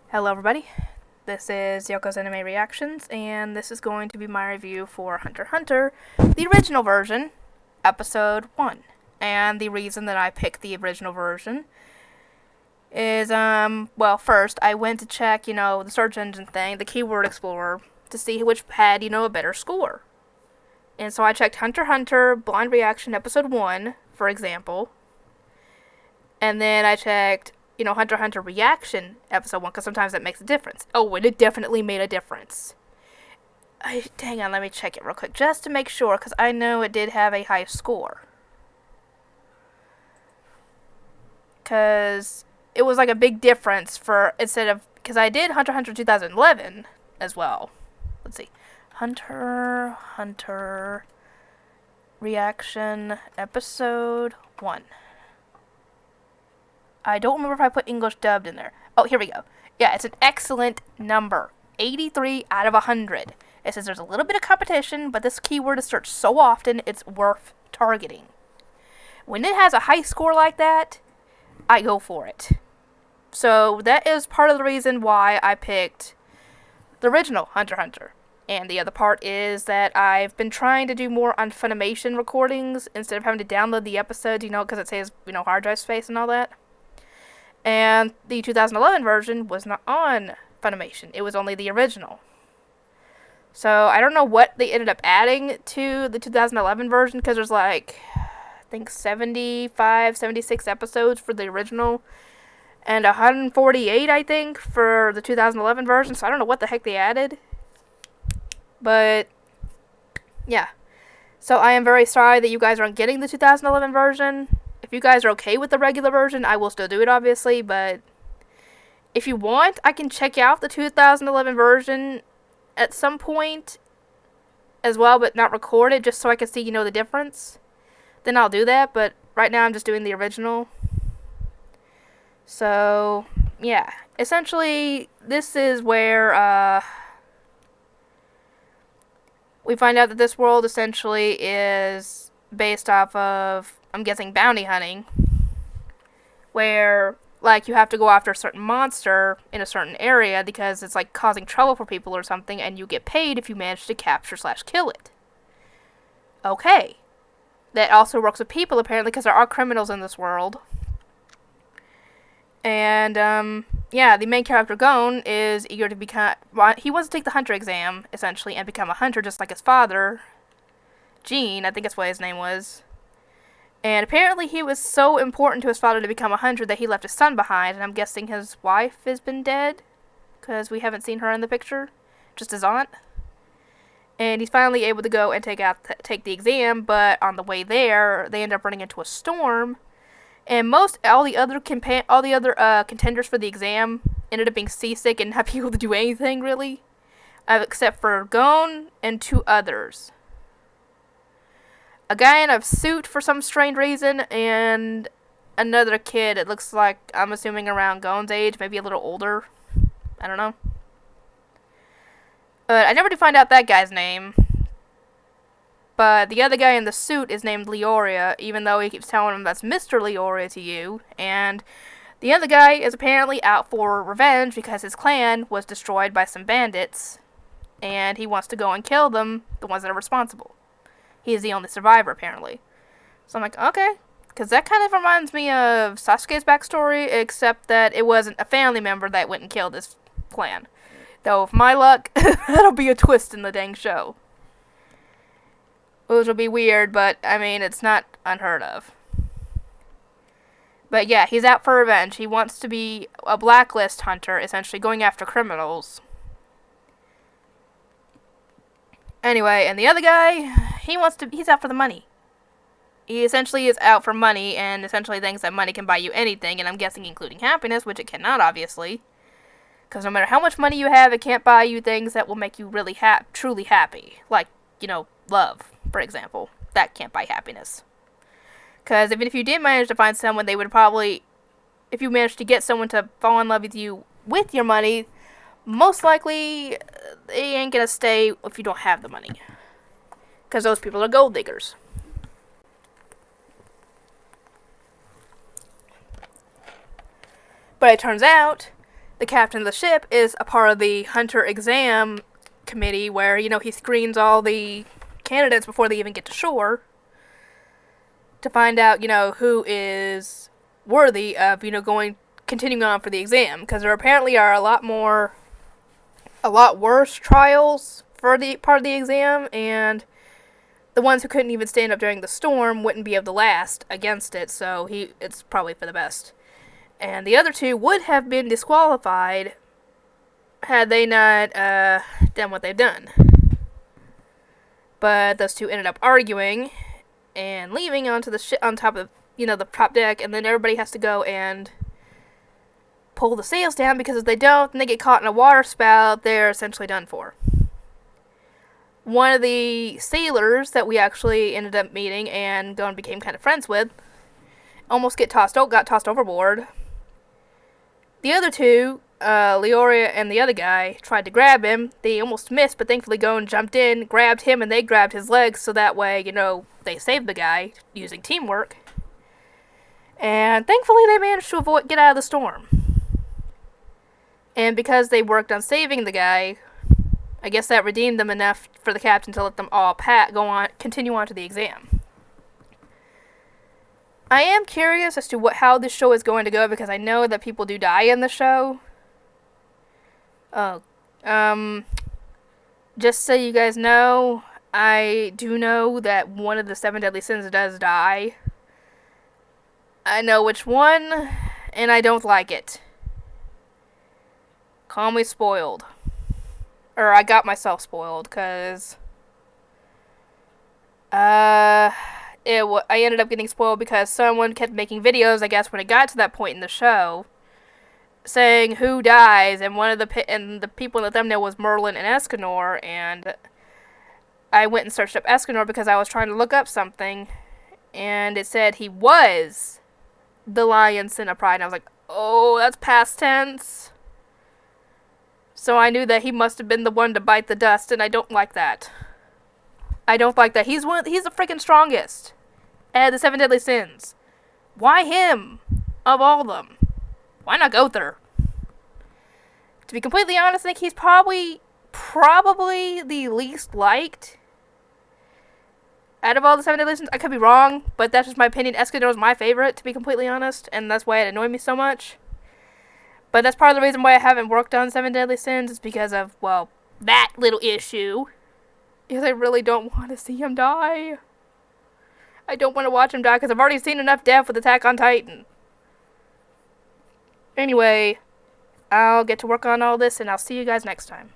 Hello everybody, this is Yoko's Anime Reactions, and this is going to be my review for Hunter x Hunter, the original version, episode 1. And the reason that I picked the original version is, well, first, I went to check, the search engine thing, the keyword explorer, to see which had, a better score. And so I checked Hunter x Hunter Blind Reaction episode 1, for example, and then I checked Hunter x Hunter Reaction episode 1, because sometimes that makes a difference. Oh, and it definitely made a difference. Hang on, let me check it real quick, just to make sure, because I know it did have a high score. Because it was like a big difference because I did Hunter x Hunter 2011 as well. Let's see. Hunter x Hunter Reaction episode 1. I don't remember if I put English dubbed in there. Oh, here we go. Yeah, it's an excellent number. 83 out of 100. It says there's a little bit of competition, but this keyword is searched so often, it's worth targeting. When it has a high score like that, I go for it. So that is part of the reason why I picked the original Hunter x Hunter. And the other part is that I've been trying to do more on Funimation recordings instead of having to download the episodes, because it says, hard drive space and all that. And the 2011 version was not on Funimation. It was only the original. So I don't know what they ended up adding to the 2011 version, because there's I think 75, 76 episodes for the original, and 148, I think, for the 2011 version. So I don't know what the heck they added. But, yeah. So I am very sorry that you guys aren't getting the 2011 version. If you guys are okay with the regular version, I will still do it, obviously, but if you want, I can check out the 2011 version at some point as well, but not record it, just so I can see, the difference. Then I'll do that, but right now I'm just doing the original. So, yeah. Essentially, this is where, we find out that this world essentially is based off of, I'm guessing, bounty hunting, where you have to go after a certain monster in a certain area because it's causing trouble for people or something, and you get paid if you manage to capture/kill it. Okay. That also works with people, apparently, because there are criminals in this world. And the main character Gon is eager to become, he wants to take the hunter exam essentially and become a hunter just like his father, Gene, I think that's what his name was. And apparently he was so important to his father to become a hunter that he left his son behind, and I'm guessing his wife has been dead, because we haven't seen her in the picture, just his aunt. And he's finally able to go and take the exam, but on the way there, they end up running into a storm, and all the other contenders for the exam ended up being seasick and not able to do anything, really, except for Gon and 2 others. A guy in a suit for some strange reason, and another kid, it looks like, I'm assuming around Gon's age, maybe a little older. I don't know. But I never did find out that guy's name. But the other guy in the suit is named Leoria, even though he keeps telling him that's Mr. Leoria to you. And the other guy is apparently out for revenge because his clan was destroyed by some bandits, and he wants to go and kill them, the ones that are responsible. He is the only survivor, apparently. So I'm like, okay. Because that kind of reminds me of Sasuke's backstory, except that it wasn't a family member that went and killed this clan. Though, with my luck, that'll be a twist in the dang show. Which will be weird, but, it's not unheard of. But yeah, he's out for revenge. He wants to be a blacklist hunter, essentially going after criminals. Anyway, and the other guy, he's out for the money. He essentially is out for money, and essentially thinks that money can buy you anything, and I'm guessing including happiness, which it cannot, obviously. Because no matter how much money you have, it can't buy you things that will make you really truly happy. Like, love, for example. That can't buy happiness. Because even if you did manage to find someone, they would probably, if you managed to get someone to fall in love with you with your money, most likely, they ain't gonna stay if you don't have the money. Because those people are gold diggers. But it turns out the captain of the ship is a part of the Hunter exam committee where, he screens all the candidates before they even get to shore to find out, who is worthy of, continuing on for the exam. Because there apparently are a lot worse trials for the part of the exam, and the ones who couldn't even stand up during the storm wouldn't be able to last against it, so it's probably for the best. And the other two would have been disqualified had they not done what they've done. But those two ended up arguing and leaving onto the ship on top of, the top deck, and then everybody has to go and pull the sails down, because if they don't, and they get caught in a water spout, they're essentially done for. One of the sailors that we actually ended up meeting and became kind of friends with almost got tossed overboard. The other two, Leoria and the other guy, tried to grab him. They almost missed, but thankfully Gon jumped in, grabbed him, and they grabbed his legs, so that way, they saved the guy using teamwork. And thankfully they managed to get out of the storm. And because they worked on saving the guy, I guess that redeemed them enough for the captain to let them all continue on to the exam. I am curious as to how this show is going to go, because I know that people do die in the show. Just so you guys know, I do know that one of the 7 deadly sins does die. I know which one, and I don't like it. Call me spoiled. Or I got myself spoiled, because I ended up getting spoiled because someone kept making videos, I guess, when it got to that point in the show, saying who dies, and the people in the thumbnail was Merlin and Escanor, and I went and searched up Escanor because I was trying to look up something, and it said he was the Lion Sin of Pride, and I was like, oh, that's past tense. So I knew that he must have been the one to bite the dust, and I don't like that. I don't like that. He's the freaking strongest at the 7 deadly sins. Why him? Of all of them. Why not Gother? To be completely honest, I think he's probably the least liked out of all the 7 deadly sins. I could be wrong, but that's just my opinion. Escanor is my favorite, to be completely honest, and that's why it annoyed me so much. But that's part of the reason why I haven't worked on 7 deadly sins, is because of, well, that little issue. Because I really don't want to see him die. I don't want to watch him die, because I've already seen enough death with Attack on Titan. Anyway, I'll get to work on all this, and I'll see you guys next time.